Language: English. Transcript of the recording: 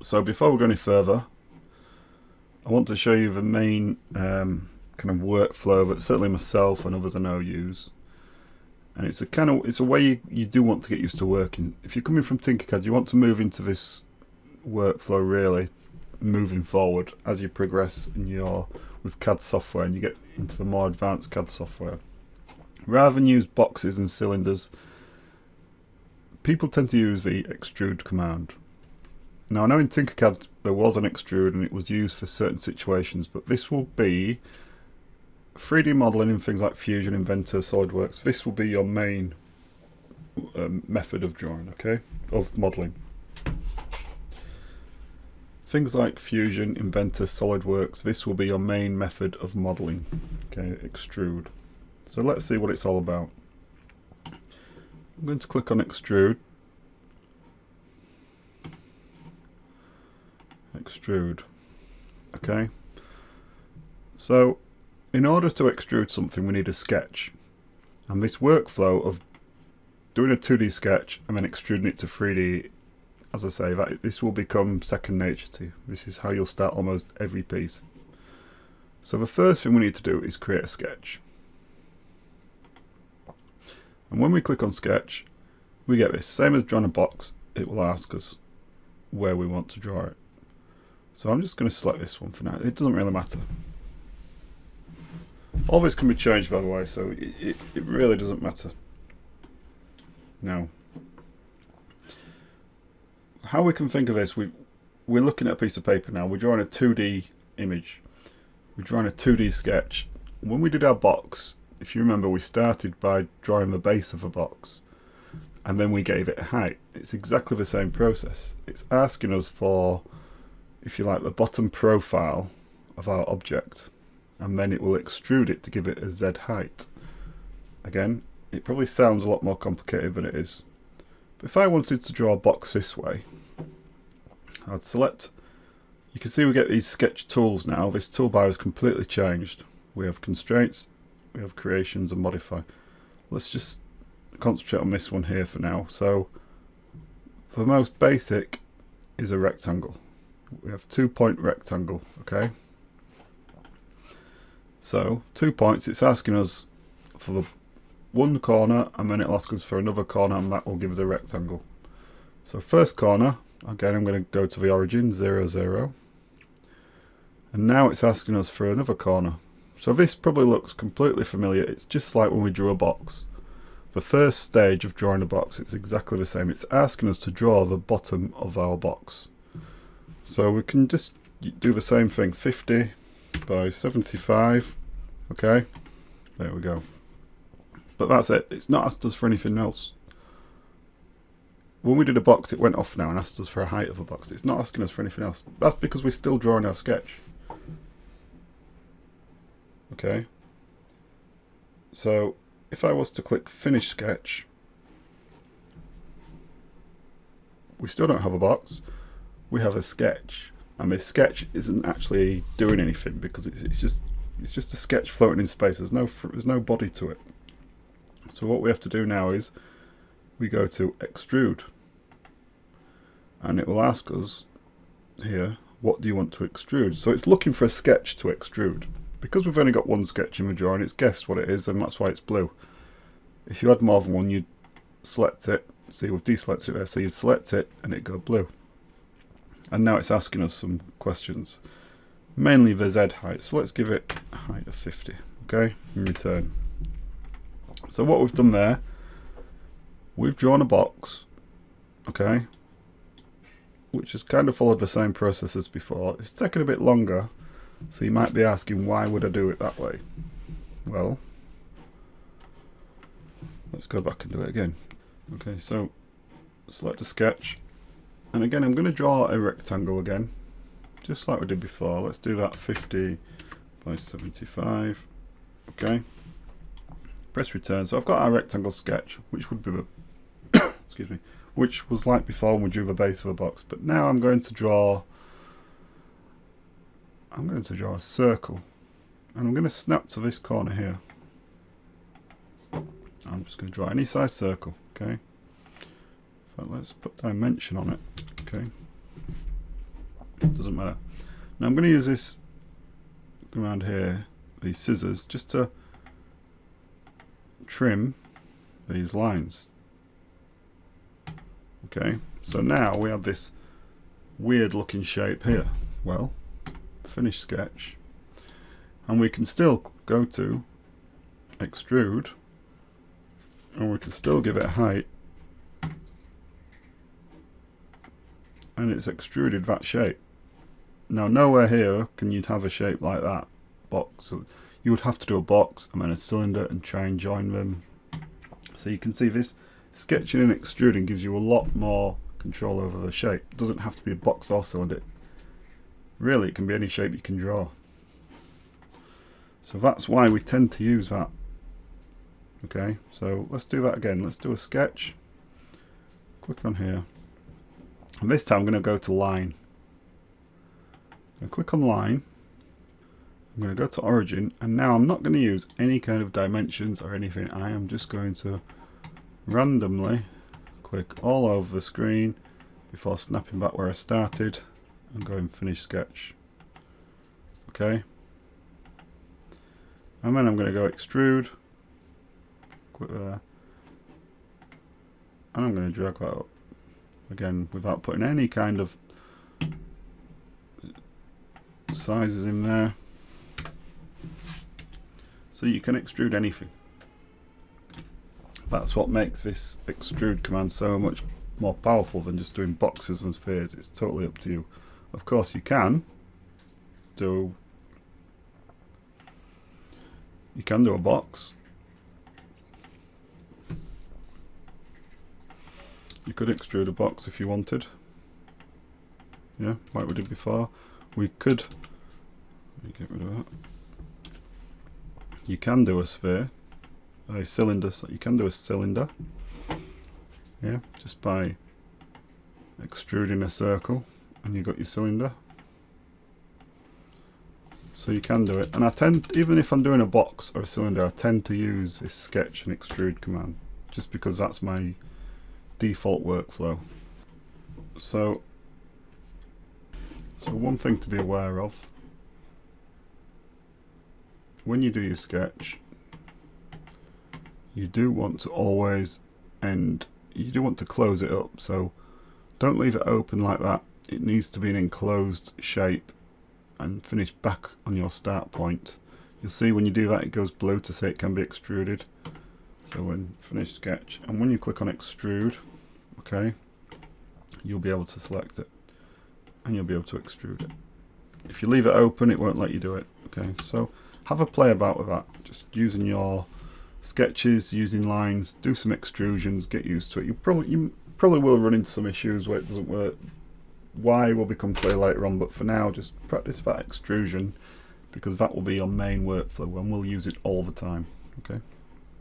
So before we go any further, I want to show you the main kind of workflow that certainly myself and others I know use. And it's a way you do want to get used to working. If you're coming from Tinkercad, you want to move into this workflow really moving forward as you progress with CAD software and you get into the more advanced CAD software. Rather than use boxes and cylinders, people tend to use the extrude command. Now I know in Tinkercad there was an extrude and it was used for certain situations, but this will be 3D modelling in things like Fusion, Inventor, SolidWorks. This will be your main method of drawing, okay, of modelling. Things like Fusion, Inventor, SolidWorks, this will be your main method of modelling, okay, extrude. So let's see what it's all about. I'm going to click on Extrude. Extrude. Okay. So in order to extrude something we need a sketch. And this workflow of doing a 2D sketch and then extruding it to 3D, as I say, this will become second nature to you. This is how you'll start almost every piece. So the first thing we need to do is create a sketch. And when we click on sketch, we get this. Same as drawing a box, it will ask us where we want to draw it. So I'm just going to select this one for now. It doesn't really matter. All this can be changed, by the way, so it really doesn't matter. Now, how we can think of this, we're looking at a piece of paper now. We're drawing a 2D image. We're drawing a 2D sketch. When we did our box, if you remember, we started by drawing the base of a box and then we gave it a height. It's exactly the same process. It's asking us for, if you like, the bottom profile of our object, and then it will extrude it to give it a Z height. Again, it probably sounds a lot more complicated than it is. But if I wanted to draw a box this way, I'd select, you can see we get these sketch tools now. This toolbar is completely changed. We have constraints, we have creations and modify. Let's just concentrate on this one here for now. So for the most basic is a rectangle. We have 2-point rectangle, okay? So 2 points, it's asking us for the one corner and then it'll ask us for another corner and that will give us a rectangle. So first corner, again I'm going to go to the origin, 0, 0. And now it's asking us for another corner. So this probably looks completely familiar. It's just like when we drew a box. The first stage of drawing a box, it's exactly the same. It's asking us to draw the bottom of our box. So we can just do the same thing, 50 by 75. Okay, there we go. But that's it. It's not asked us for anything else. When we did a box, it went off now and asked us for a height of a box. It's not asking us for anything else. That's because we're still drawing our sketch. Okay, so if I was to click finish sketch, we still don't have a box, we have a sketch, and this sketch isn't actually doing anything because it's just a sketch floating in space. There's no body to it. So what we have to do now is we go to extrude and it will ask us here, what do you want to extrude? So it's looking for a sketch to extrude. Because we've only got one sketch in the drawing, it's guessed what it is and that's why it's blue. If you had more than one, you'd select it. See, we've deselected it there, so you'd select it and it'd go blue. And now it's asking us some questions, mainly the Z height. So let's give it a height of 50, okay, in return. So what we've done there, we've drawn a box, okay, which has kind of followed the same process as before. It's taken a bit longer. So you might be asking, why would I do it that way? Well, let's go back and do it again. Okay, so select a sketch. And again, I'm going to draw a rectangle again, just like we did before. Let's do that 50 by 75. Okay. Press return. So I've got our rectangle sketch, which would be the excuse me, which was like before when we drew the base of a box. But now I'm going to draw a circle and I'm going to snap to this corner here. I'm just going to draw any size circle, okay? So let's put dimension on it, okay? doesn't matter. Now I'm going to use this around here, these scissors, just to trim these lines. Okay, so now we have this weird looking shape here. Well, finish sketch, and we can still go to extrude, and we can still give it a height, and it's extruded that shape. Now nowhere here can you have a shape like that box, so you would have to do a box and then a cylinder and try and join them. So you can see this sketching and extruding gives you a lot more control over the shape. It doesn't have to be a box or cylinder. Really, it can be any shape you can draw. So that's why we tend to use that. Okay, so let's do that again. Let's do a sketch. Click on here. And this time I'm going to go to line. I'm going to click on line. I'm going to go to origin, and now I'm not going to use any kind of dimensions or anything. I am just going to randomly click all over the screen before snapping back where I started and going finish sketch. Okay, and then I'm going to go extrude, click there, and I'm going to drag that up again without putting any kind of sizes in there. So you can extrude anything. That's what makes this extrude command so much more powerful than just doing boxes and spheres. It's totally up to you. Of course you can do a box. You could extrude a box if you wanted. Yeah, like we did before. We could, let me get rid of that. You can do a sphere, a cylinder, so you can do a cylinder, yeah, just by extruding a circle and you've got your cylinder. So you can do it, and I tend, even if I'm doing a box or a cylinder, I tend to use this sketch and extrude command, just because that's my default workflow. So one thing to be aware of, when you do your sketch, you do want to always end, you do want to close it up, so don't leave it open like that. It needs to be an enclosed shape and finish back on your start point. You'll see when you do that it goes blue to say it can be extruded. So when finish sketch, and when you click on extrude, okay, you'll be able to select it and you'll be able to extrude it. If you leave it open it won't let you do it. Okay, so have a play about with that, just using your sketches, using lines, do some extrusions, get used to it. You probably will run into some issues where it doesn't work. Why will become clear later on, but for now just practice that extrusion, because that will be your main workflow and we'll use it all the time. Okay.